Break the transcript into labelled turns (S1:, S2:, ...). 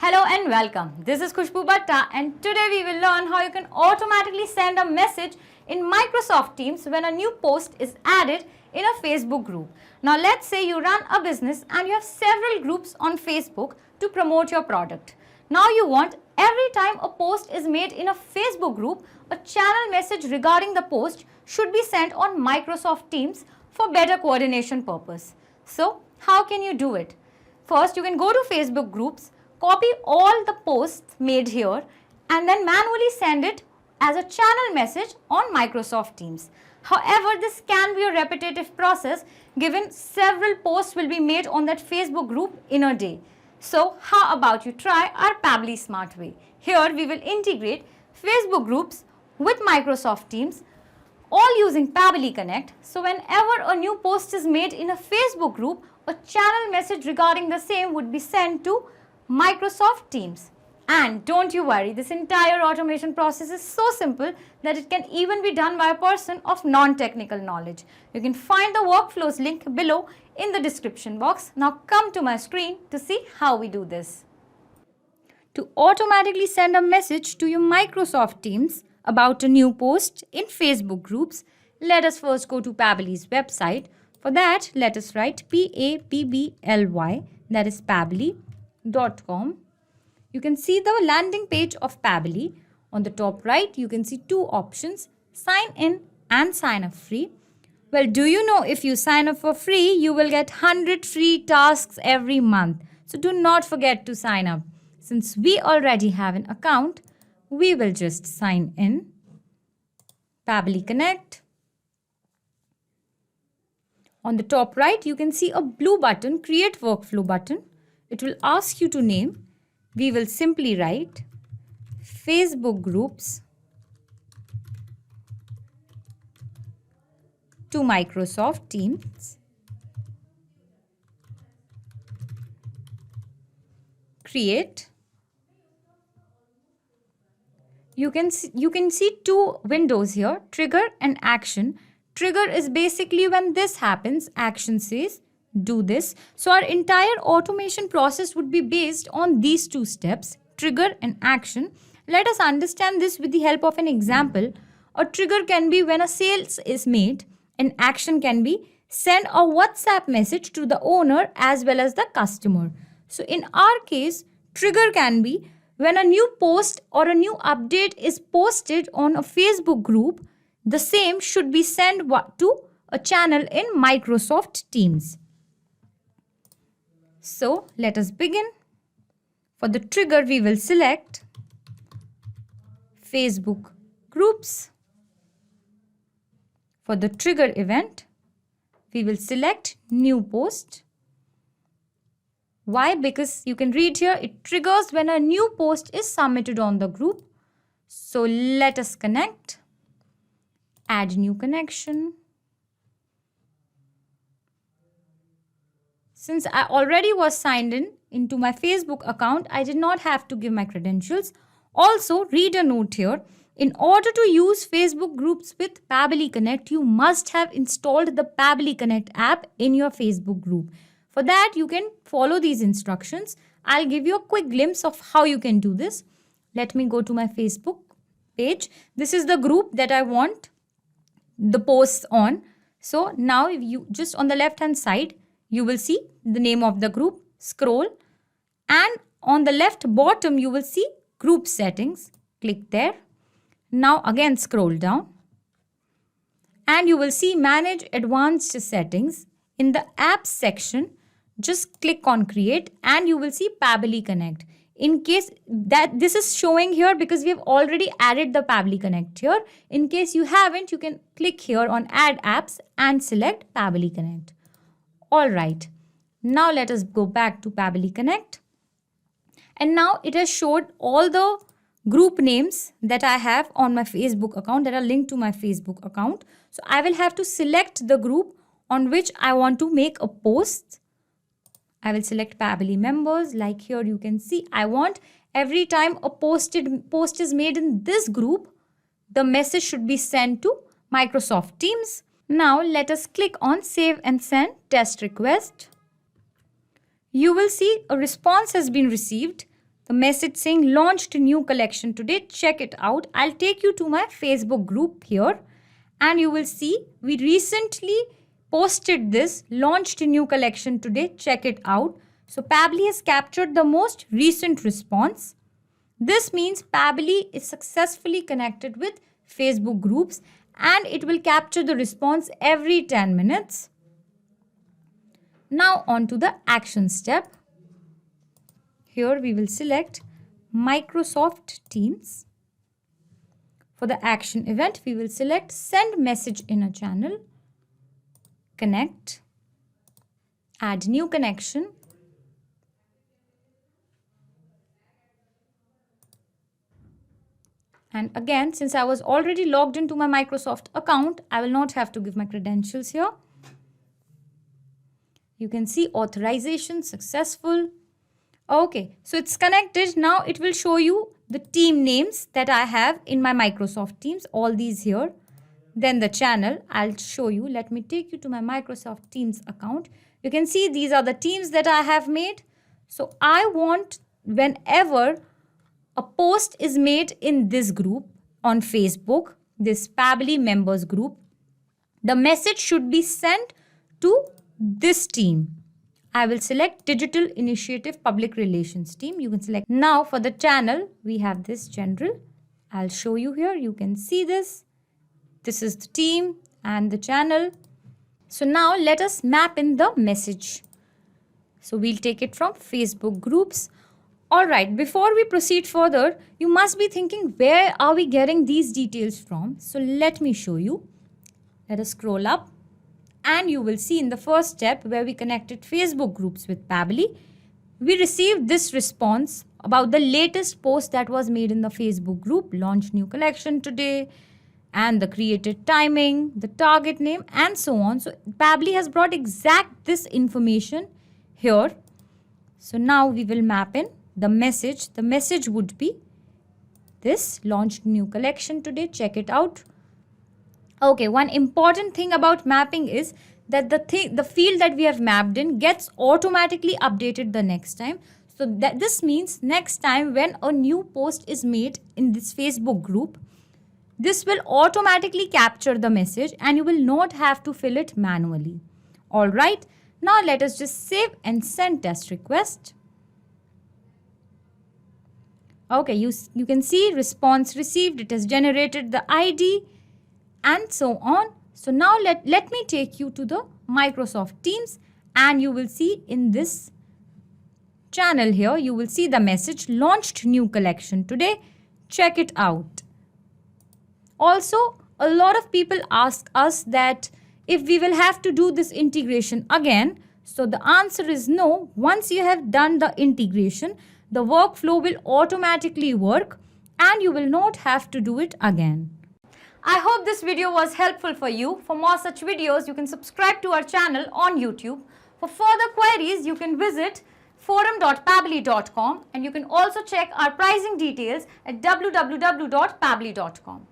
S1: Hello and welcome. This is Khushbu Bhatta and today we will learn how you can automatically send a message in Microsoft Teams when a new post is added in a Facebook group. Now let's say you run a business and you have several groups on Facebook to promote your product. Now you want every time a post is made in a Facebook group, a channel message regarding the post should be sent on Microsoft Teams for better coordination purpose. So how can you do it? First, you can go to Facebook groups, copy all the posts made here and then manually send it as a channel message on Microsoft Teams. However, this can be a repetitive process given several posts will be made on that Facebook group in a day. So, how about you try our Pabbly Smart way? Here we will integrate Facebook groups with Microsoft Teams, all using Pabbly Connect. So, whenever a new post is made in a Facebook group, a channel message regarding the same would be sent to Microsoft Teams. And don't you worry, this entire automation process is so simple that it can even be done by a person of non-technical knowledge. You can find the workflows link below in the description box. Now come to my screen to see how we do this. To automatically send a message to your Microsoft Teams about a new post in Facebook groups, let us first go to Pabbly's website. For that, let us write Pabbly, that is Pabbly.com. You can see the landing page of Pabbly. On the top right, you can see two options, sign in and sign up free. Well, do you know if you sign up for free, you will get 100 free tasks every month. So do not forget to sign up. Since we already have an account, we will just sign in. Pabbly Connect. On the top right, you can see a blue button, Create Workflow button. It will ask you to name. We will simply write Facebook groups to Microsoft Teams. Create. You can see two windows here, trigger and action. Trigger is basically when this happens, action says do this. So our entire automation process would be based on these two steps, trigger and action. Let us understand this with the help of an example. A trigger can be when a sales is made, and action can be send a WhatsApp message to the owner as well as the customer. So in our case, trigger can be when a new post or a new update is posted on a Facebook group. The same should be sent to a channel in Microsoft Teams. So let us begin. For the trigger, we will select Facebook groups. For the trigger event, we will select new post. Why? Because you can read here, it triggers when a new post is submitted on the group. So let us connect. Add new connection. Since I already was signed in into my Facebook account, I did not have to give my credentials. Also, read a note here. In order to use Facebook groups with Pabbly Connect, you must have installed the Pabbly Connect app in your Facebook group. For that, you can follow these instructions. I'll give you a quick glimpse of how you can do this. Let me go to my Facebook page. This is the group that I want the posts on. So now if you just on the left hand side, you will see the name of the group. Scroll and on the left bottom you will see group settings. Click there. Now again scroll down and you will see manage advanced settings. In the apps section, just click on create and you will see Pabbly Connect. In case that this is showing here because we have already added the Pabbly Connect here. In case you haven't, you can click here on add apps and select Pabbly Connect. Alright, now let us go back to Pabbly Connect. And now it has showed all the group names that I have on my Facebook account that are linked to my Facebook account. So I will have to select the group on which I want to make a post. I will select Pabbly members. Like here you can see I want every time a post is made in this group, the message should be sent to Microsoft Teams. Now let us click on save and send test request. You will see a response has been received. the message saying launched new collection today, check it out. I'll take you to my Facebook group here and you will see we recently posted this launched new collection today, check it out. So Pabbly has captured the most recent response. This means Pabbly is successfully connected with Facebook groups and it will capture the response every 10 minutes. Now on to the action step. Here we will select Microsoft Teams. For the action event, we will select send message in a channel, connect, add new connection, and again, since I was already logged into my Microsoft account, I will not have to give my credentials here. You can see authorization successful. Okay, so it's connected. Now it will show you the team names that I have in my Microsoft Teams, all these here. Then the channel, I'll show you. Let me take you to my Microsoft Teams account. You can see these are the teams that I have made. So I want whenever a post is made in this group on Facebook, this Pabbly members group, the message should be sent to this team. I will select Digital Initiative Public Relations team. You can select. Now for the channel, we have this general. I'll show you here. You can see this. This is the team and the channel. So now let us map in the message. So we'll take it from Facebook groups. Alright, before we proceed further, you must be thinking, where are we getting these details from? So let me show you. Let us scroll up. And you will see in the first step where we connected Facebook groups with Pabbly, we received this response about the latest post that was made in the Facebook group, launch new collection today, and the created timing, the target name, and so on. So Pabbly has brought exact this information here. So now we will map in the message. The message would be this, launched new collection today, check it out. Okay, one important thing about mapping is that the field that we have mapped in gets automatically updated the next time. So this means next time when a new post is made in this Facebook group, this will automatically capture the message and you will not have to fill it manually. Alright, now let us just save and send test request. Okay, you can see response received, it has generated the ID and so on. So now let me take you to the Microsoft Teams and you will see in this channel here, you will see the message launched new collection today, check it out. Also, a lot of people ask us that if we will have to do this integration again. So the answer is no. Once you have done the integration, the workflow will automatically work and you will not have to do it again. I hope this video was helpful for you. For more such videos, you can subscribe to our channel on YouTube. For further queries, you can visit forum.pabbly.com and you can also check our pricing details at www.pabbly.com.